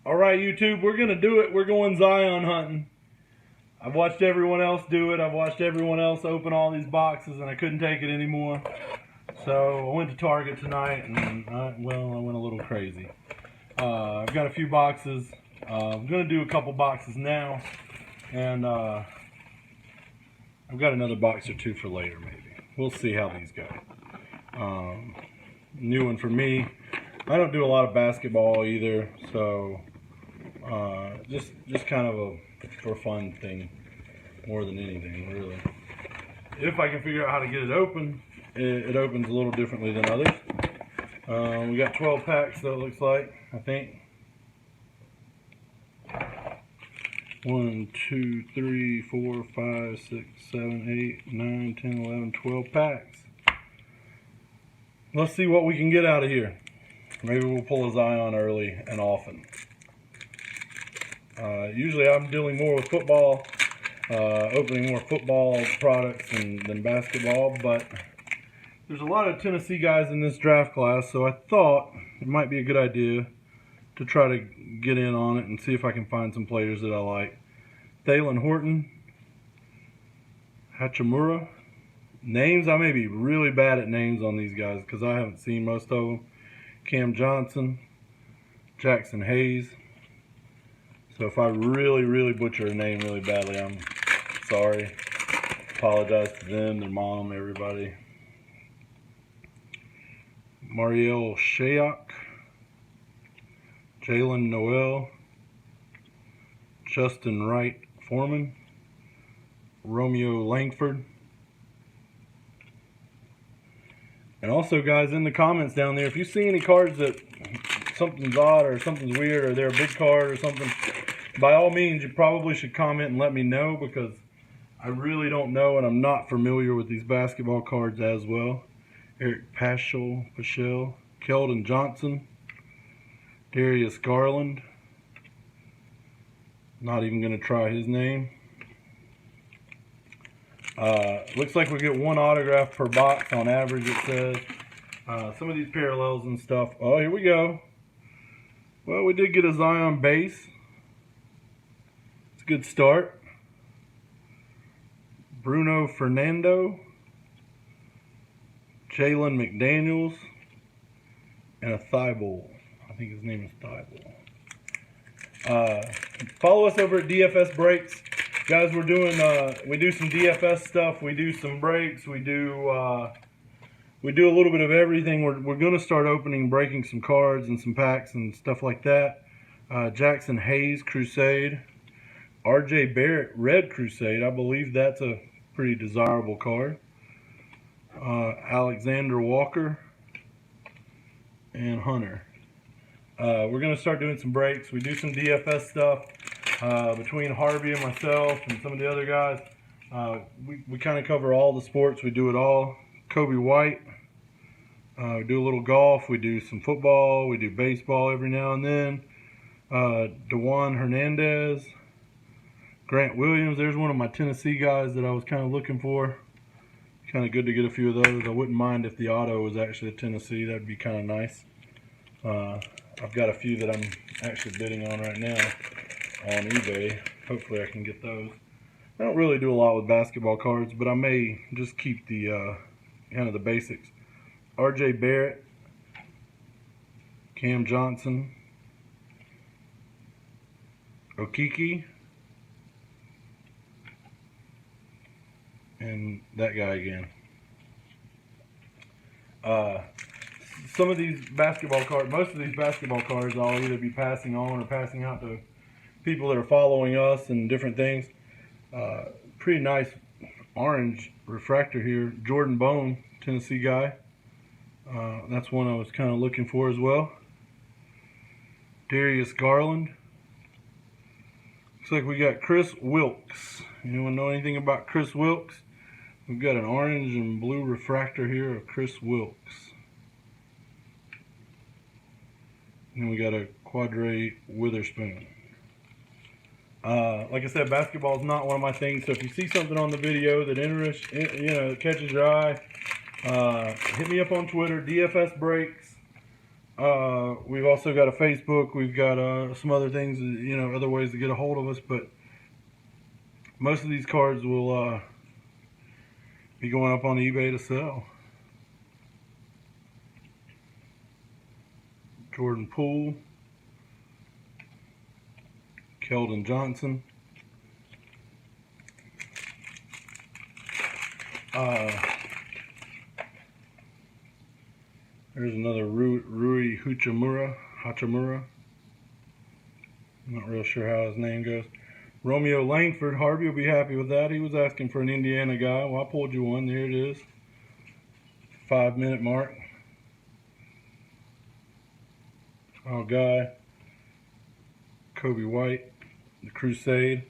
Alright, YouTube, we're going to do it. We're going Zion hunting. I've watched everyone else do it. I've watched everyone else open all these boxes, and I couldn't take it anymore. So I went to Target tonight, and I went a little crazy. I've got a few boxes. I'm going to do a couple boxes now, and I've got another box or two for later, maybe. We'll see how these go. New one for me. I don't do a lot of basketball either, so just kind of a for fun thing more than anything, really. If I can figure out how to get it open, it opens a little differently than others. We got 12 packs, so it looks like, I think. 1, 2, 3, 4, 5, 6, 7, 8, 9, 10, 11, 12 packs. Let's see what we can get out of here. Maybe we'll pull a Zion early and often. Usually I'm dealing more with football, opening more football products than basketball, but there's a lot of Tennessee guys in this draft class, so I thought it might be a good idea to try to get in on it and see if I can find some players that I like. Thalen Horton, Hachimura. Names, I may be really bad at names on these guys because I haven't seen most of them. Cam Johnson, Jackson Hayes. So if I really butcher a name really badly, I'm sorry. Apologize to them, their mom, everybody. Mariel Shayok, Jalen Noel, Justin Wright Foreman, Romeo Langford. And also, guys, in the comments down there, if you see any cards that something's odd or something's weird or they're a big card or something, by all means, you probably should comment and let me know, because I really don't know and I'm not familiar with these basketball cards as well. Eric Paschal, Keldon Johnson, Darius Garland. Not even going to try his name. Looks like we get one autograph per box on average, it says. Some of these parallels and stuff. Oh, here we go. Well, we did get a Zion base. It's a good start. Bruno Fernando, Jalen McDaniels, and a Thibault. I think his name is Thibault. Follow us over at DFS Breaks. Guys, we do some DFS stuff, we do some breaks, we do a little bit of everything. We're going to start opening, breaking some cards and some packs and stuff like that. Jackson Hayes Crusade, RJ Barrett Red Crusade. I believe that's a pretty desirable card. Alexander Walker and Hunter. We're going to start doing some breaks. We do some DFS stuff. Between Harvey and myself and some of the other guys, we kind of cover all the sports. We do it all. Kobe White. We do a little golf. We do some football. We do baseball every now and then. DeJuan Hernandez. Grant Williams. There's one of my Tennessee guys that I was kind of looking for. Kind of good to get a few of those. I wouldn't mind if the auto was actually a Tennessee. That'd be kind of nice. I've got a few that I'm actually bidding on right now on eBay. Hopefully I can get those. I don't really do a lot with basketball cards, but I may just keep the kind of the basics. RJ Barrett, Cam Johnson, Okiki, and that guy again. Some of these basketball cards, most of these basketball cards, I'll either be passing on or passing out to people that are following us and different things. Pretty nice orange refractor here. Jordan Bone, Tennessee guy. That's one I was kind of looking for as well. Darius Garland. Looks like we got Chris Wilkes. Anyone know anything about Chris Wilkes? We've got an orange and blue refractor here of Chris Wilkes. And then we got a Quadre Witherspoon. Like I said, basketball is not one of my things. So if you see something on the video that interests, that catches your eye, hit me up on Twitter, DFS Breaks. We've also got a Facebook. We've got some other things, you know, other ways to get a hold of us. But most of these cards will be going up on eBay to sell. Jordan Poole, Keldon Johnson. There's another Rui Hachimura. I'm not real sure how his name goes. Romeo Langford. Harvey will be happy with that. He was asking for an Indiana guy. Well, I pulled you one. There it is. 5-minute mark. Oh, guy. Kobe White. The Crusade.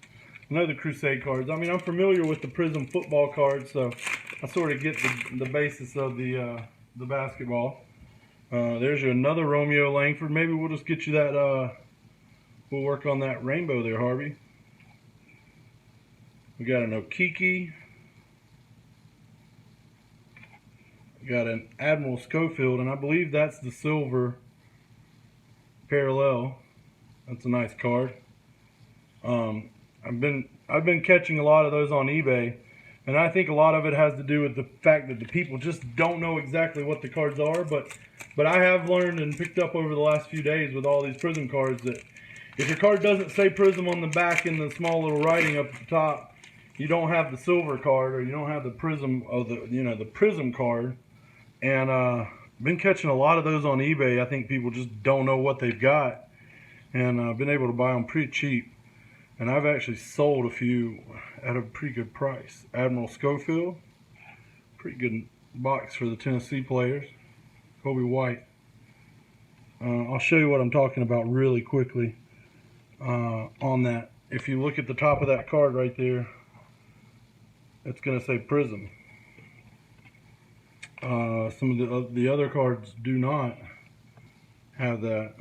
Another Crusade cards. I mean, I'm familiar with the Prizm football cards, so I sort of get the basis of the basketball. There's another Romeo Langford. Maybe we'll just get you that, we'll work on that rainbow there, Harvey. We got an Okiki. We got an Admiral Schofield, and I believe that's the silver parallel. That's a nice card. I've been catching a lot of those on eBay, and I think a lot of it has to do with the fact that the people just don't know exactly what the cards are. But I have learned and picked up over the last few days with all these Prizm cards that if your card doesn't say Prizm on the back in the small little writing up at the top, you don't have the silver card, or you don't have the Prizm, or the Prizm card. And been catching a lot of those on eBay. I think people just don't know what they've got, and I've been able to buy them pretty cheap. And I've actually sold a few at a pretty good price. Admiral Schofield, pretty good box for the Tennessee players. Kobe White. I'll show you what I'm talking about really quickly on that. If you look at the top of that card right there, it's going to say Prizm. Some of the other cards do not have that.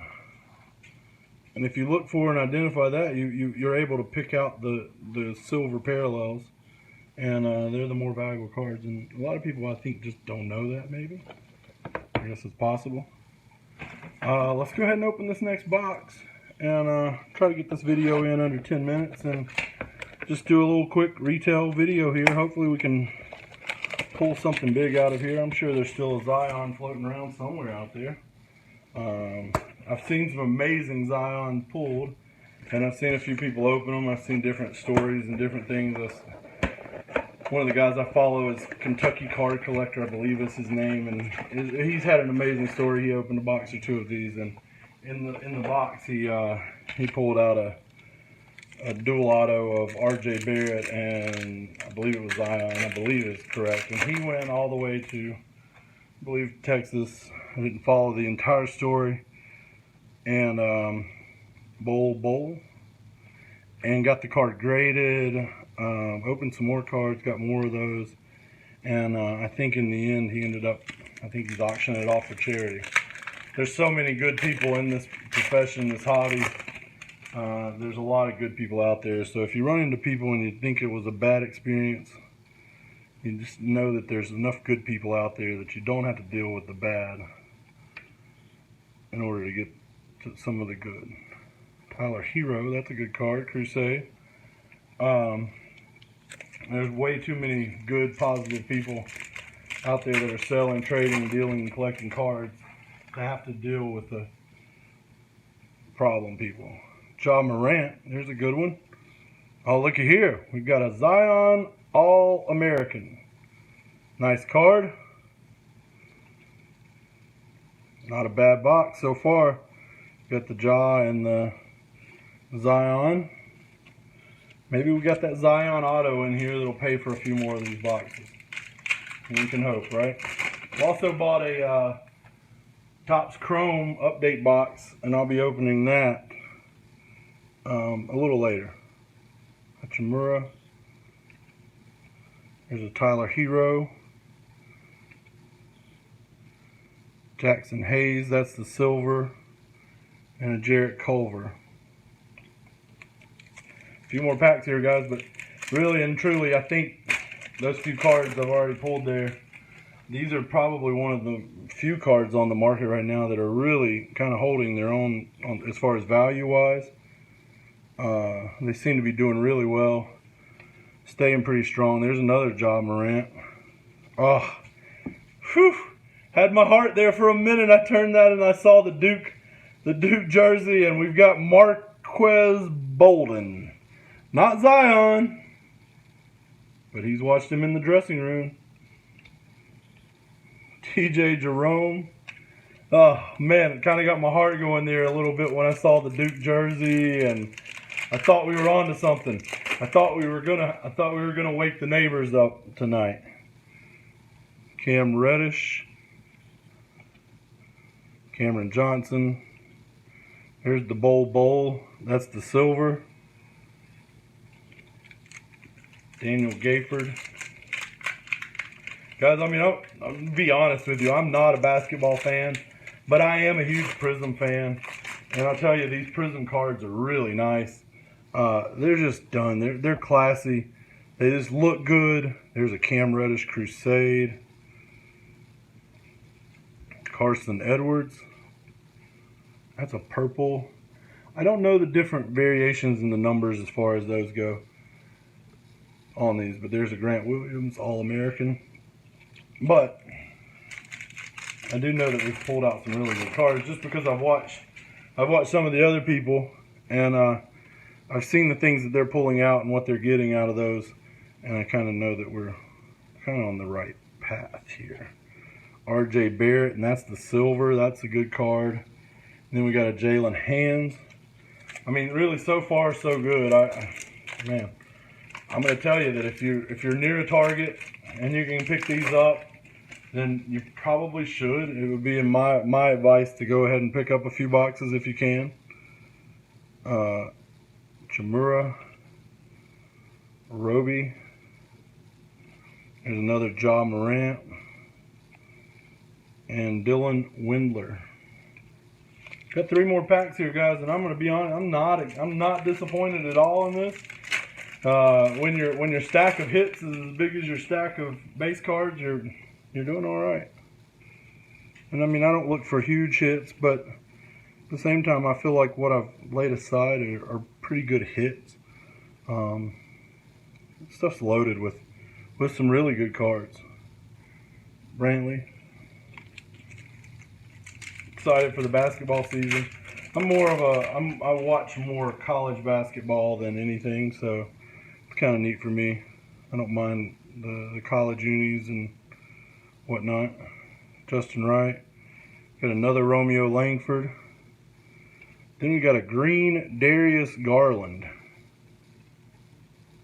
And if you look for and identify that, you're able to pick out the silver parallels, and they're the more valuable cards. And a lot of people, I think, just don't know that. Maybe, I guess it's possible. Let's go ahead and open this next box and try to get this video in under 10 minutes and just do a little quick retail video here. Hopefully we can pull something big out of here. I'm sure there's still a Zion floating around somewhere out there. I've seen some amazing Zion pulled, and I've seen a few people open them. I've seen different stories and different things. One of the guys I follow is Kentucky Card Collector, I believe is his name, and he's had an amazing story. He opened a box or two of these, and in the box he pulled out a dual auto of R.J. Barrett, and I believe it was Zion. I believe it's correct. And he went all the way to, I believe, Texas. I didn't follow the entire story. And Bowl, and got the card graded. Opened some more cards, got more of those, and I think in the end he ended up, I think he's auctioning it off for charity. There's so many good people in this profession, this hobby. There's a lot of good people out there. So if you run into people and you think it was a bad experience, you just know that there's enough good people out there that you don't have to deal with the bad in order to get to some of the good. Tyler Hero, that's a good card. Crusade. There's way too many good, positive people out there that are selling, trading, dealing, and collecting cards to have to deal with the problem people. Ja Morant, there's a good one. Oh, looky here. We've got a Zion All-American. Nice card. Not a bad box so far. Got the Ja and the Zion. Maybe we got that Zion auto in here that'll pay for a few more of these boxes. We can hope, right? Also bought a Topps Chrome update box, and I'll be opening that a little later. Hachimura. There's a Tyler Hero. Jackson Hayes, that's the silver. And a Jarrett Culver. A few more packs here, guys, but really and truly, I think those few cards I've already pulled there These are probably one of the few cards on the market right now that are really kind of holding their own as far as value-wise. They seem to be doing really well, staying pretty strong. There's another Ja Morant. Oh, whew. Had my heart there for a minute. I turned that and I saw the Duke jersey, and we've got Marquez Bolden. Not Zion, but he's watched him in the dressing room. TJ Jerome. Oh man, it kind of got my heart going there a little bit when I saw the Duke jersey, and I thought we were on to something. I thought we were gonna wake the neighbors up tonight. Cam Reddish, Cameron Johnson. Here's the Bowl. That's the silver. Daniel Gayford. Guys, I mean, I'll be honest with you. I'm not a basketball fan, but I am a huge Prizm fan. And I'll tell you, these Prizm cards are really nice. They're just done. They're classy. They just look good. There's a Cam Reddish Crusade. Carson Edwards. That's a purple. I don't know the different variations in the numbers as far as those go on these, but there's a Grant Williams All-American. But I do know that we've pulled out some really good cards just because I've watched some of the other people, and I've seen the things that they're pulling out and what they're getting out of those, and I kind of know that we're kind of on the right path here. RJ Barrett, and that's the silver. That's a good card. And then we got a Jalen Hands. I mean, really, so far so good. Man, I'm going to tell you that if you're near a Target and you can pick these up, then you probably should. It would be in my advice to go ahead and pick up a few boxes if you can. Chamura, Roby. There's another Ja Morant, and Dylan Windler. Got 3 more packs here, guys, and I'm going to be honest. I'm not disappointed at all in this. When your stack of hits is as big as your stack of base cards, you're doing all right. And I mean, I don't look for huge hits, but at the same time, I feel like what I've laid aside are pretty good hits. Stuff's loaded with some really good cards. Brantley. Excited for the basketball season. I watch more college basketball than anything, so it's kind of neat for me. I don't mind the college unis and whatnot. Justin Wright. Got another Romeo Langford. Then we got a green Darius Garland.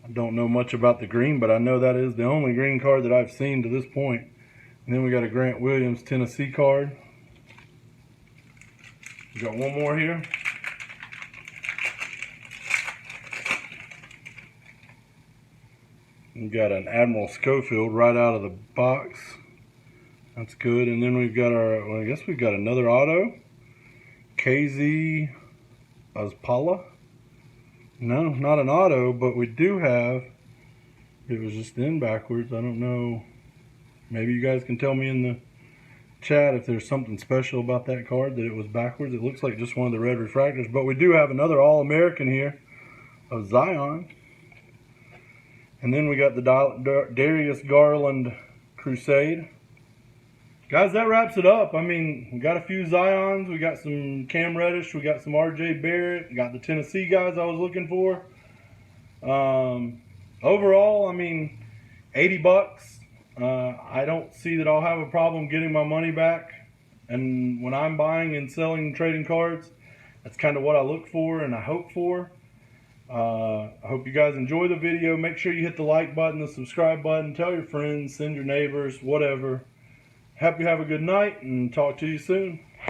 I don't know much about the green, but I know that is the only green card that I've seen to this point. And then we got a Grant Williams Tennessee card. We got one more here. We got an Admiral Schofield right out of the box. That's good. And then we've got I guess we've got another auto. KZ Azpala. No, not an auto, but we do have, it was just in backwards. I don't know. Maybe you guys can tell me in the chat if there's something special about that card that it was backwards. It looks like just one of the red refractors, but we do have another All-American here of Zion. And then we got the Darius Garland Crusade. Guys, that wraps it up. I mean, we got a few Zions. We got some Cam Reddish. We got some RJ Barrett. We got the Tennessee guys I was looking for. Overall, I mean, 80 bucks. I don't see that I'll have a problem getting my money back. And when I'm buying and selling trading cards, that's kind of what I look for and I hope for. I hope you guys enjoy the video. Make sure you hit the like button, the subscribe button, tell your friends, send your neighbors, whatever. Hope you have a good night and talk to you soon.